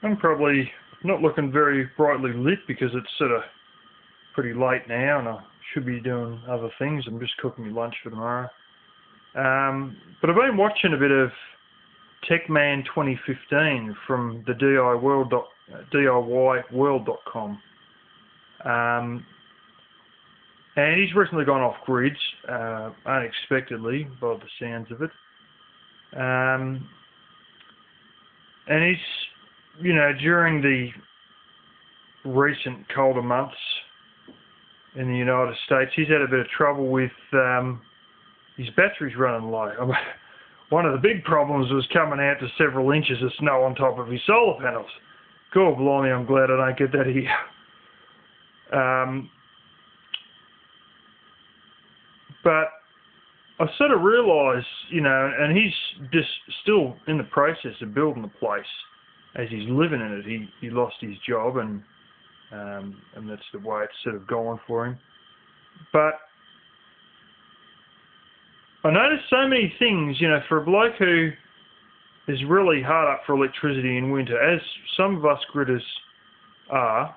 I'm probably not looking very brightly lit because it's sort of pretty late now and I should be doing other things. I'm just cooking my lunch for tomorrow. But I've been watching a bit of Techman 2015 from the DIYworld.com. And he's recently gone off grids, unexpectedly, by the sounds of it. And he's, during the recent colder months in the United States, he's had a bit of trouble with his batteries running low. One of the big problems was coming out to several inches of snow on top of his solar panels. God blimey, I'm glad I don't get that here. But I sort of realised, and he's just still in the process of building the place as he's living in it. He lost his job and that's the way it's sort of gone for him. But I noticed so many things, for a bloke who is really hard up for electricity in winter, as some of us gridders are,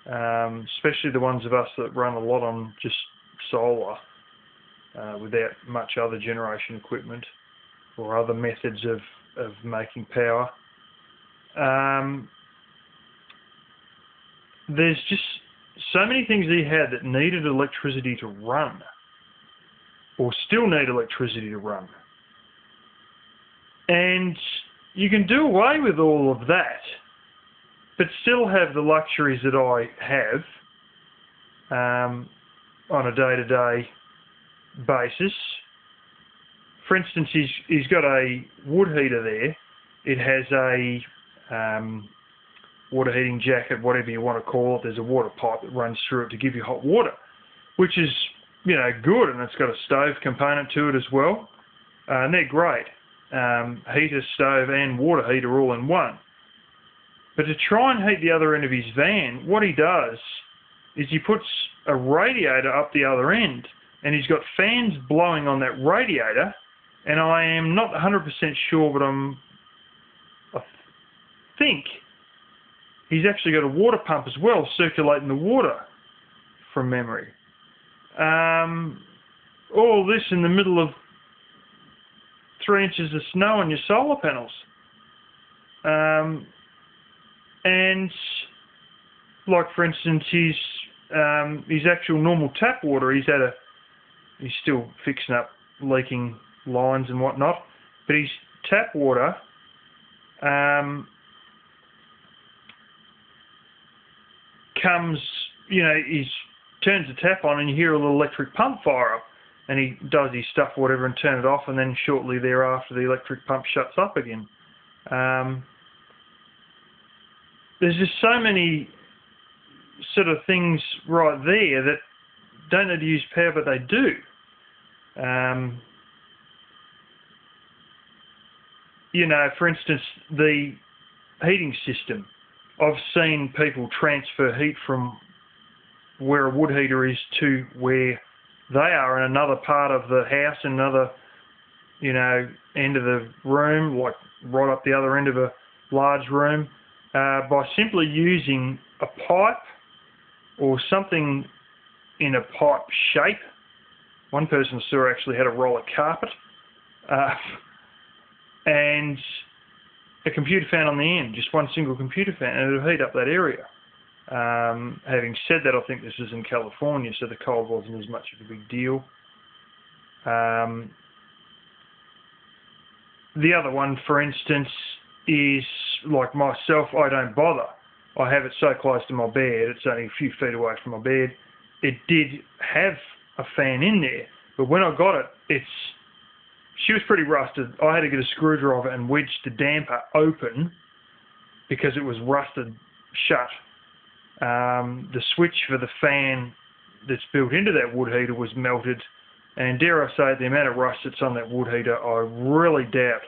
especially the ones of us that run a lot on just solar, without much other generation equipment or other methods of making power. There's just so many things he had that needed electricity to run, or still need electricity to run. And you can do away with all of that, but still have the luxuries that I have on a day-to-day basis. For instance, he's got a wood heater there. It has a water heating jacket, whatever you want to call it. There's a water pipe that runs through it to give you hot water, which is good, and it's got a stove component to it as well, and they're great. Heater, stove and water heater all in one. But to try and heat the other end of his van, what he does is he puts a radiator up the other end, and he's got fans blowing on that radiator, and I am not 100% sure, but I think he's actually got a water pump as well, circulating the water from memory. All this in the middle of 3 inches of snow on your solar panels. And like, for instance, his actual normal tap water, he's still fixing up leaking lines and whatnot, but his tap water comes, he turns the tap on and you hear a little electric pump fire up, and he does his stuff or whatever and turn it off, and then shortly thereafter the electric pump shuts up again. There's just so many sort of things right there that don't need to use power, but they do. For instance, the heating system. I've seen people transfer heat from where a wood heater is to where they are in another part of the house, another, end of the room, like right up the other end of a large room, by simply using a pipe or something in a pipe shape. One person I saw actually had a roll of carpet and a computer fan on the end, just one single computer fan, and it'll heat up that area. Having said that, I think this is in California, so the cold wasn't as much of a big deal. The other one, for instance, is like myself, I don't bother. I have it so close to my bed, it's only a few feet away from my bed. It did have a fan in there, but when I got it, she was pretty rusted. I had to get a screwdriver and wedge the damper open because it was rusted shut. The switch for the fan that's built into that wood heater was melted, and dare I say, the amount of rust that's on that wood heater, I really doubt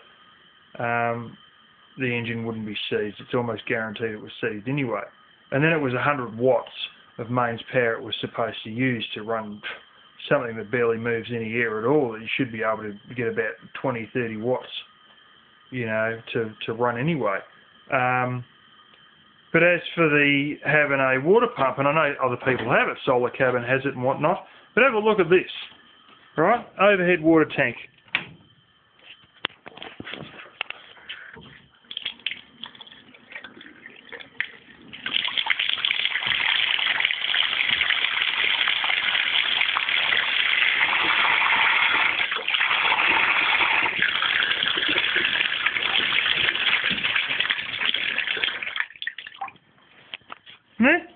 the engine wouldn't be seized. It's almost guaranteed it was seized anyway. And then it was 100 watts of mains power it was supposed to use to run something that barely moves any air at all. You should be able to get about 20, 30 watts, to run anyway. But as for the having a water pump, and I know other people have it, Solar Cabin has it and whatnot, but have a look at this, right? Overhead water tank.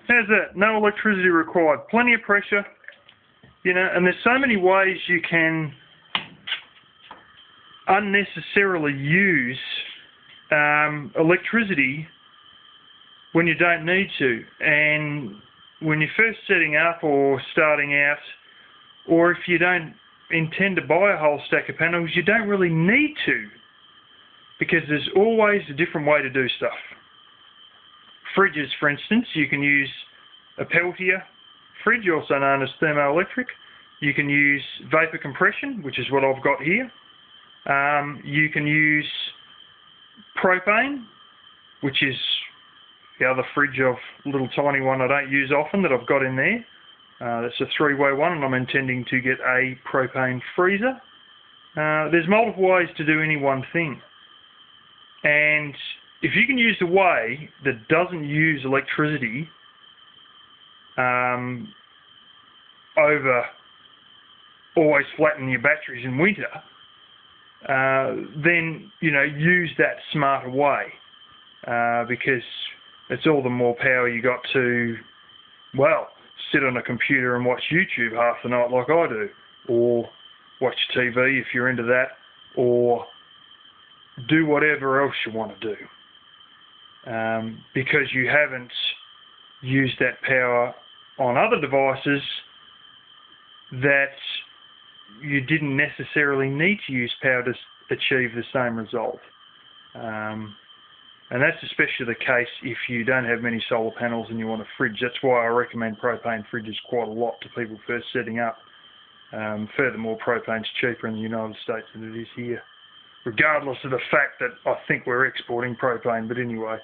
How's that? No electricity required. Plenty of pressure, you know, and there's so many ways you can unnecessarily use electricity when you don't need to. And when you're first setting up or starting out, or if you don't intend to buy a whole stack of panels, you don't really need to, because there's always a different way to do stuff. Fridges, for instance, you can use a Peltier fridge, also known as thermoelectric. You can use vapor compression, which is what I've got here. You can use propane, which is the other fridge little tiny one I don't use often that I've got in there. That's a 3-way one, and I'm intending to get a propane freezer. There's multiple ways to do any one thing. And if you can use a way that doesn't use electricity over always flattening your batteries in winter, then, you know, use that smarter way, because it's all the more power you got to, well, sit on a computer and watch YouTube half the night like I do, or watch TV if you're into that, or do whatever else you want to do. Because you haven't used that power on other devices that you didn't necessarily need to use power to achieve the same result. And that's especially the case if you don't have many solar panels and you want a fridge. That's why I recommend propane fridges quite a lot to people first setting up. Furthermore, propane's cheaper in the United States than it is here, regardless of the fact that I think we're exporting propane. But anyway,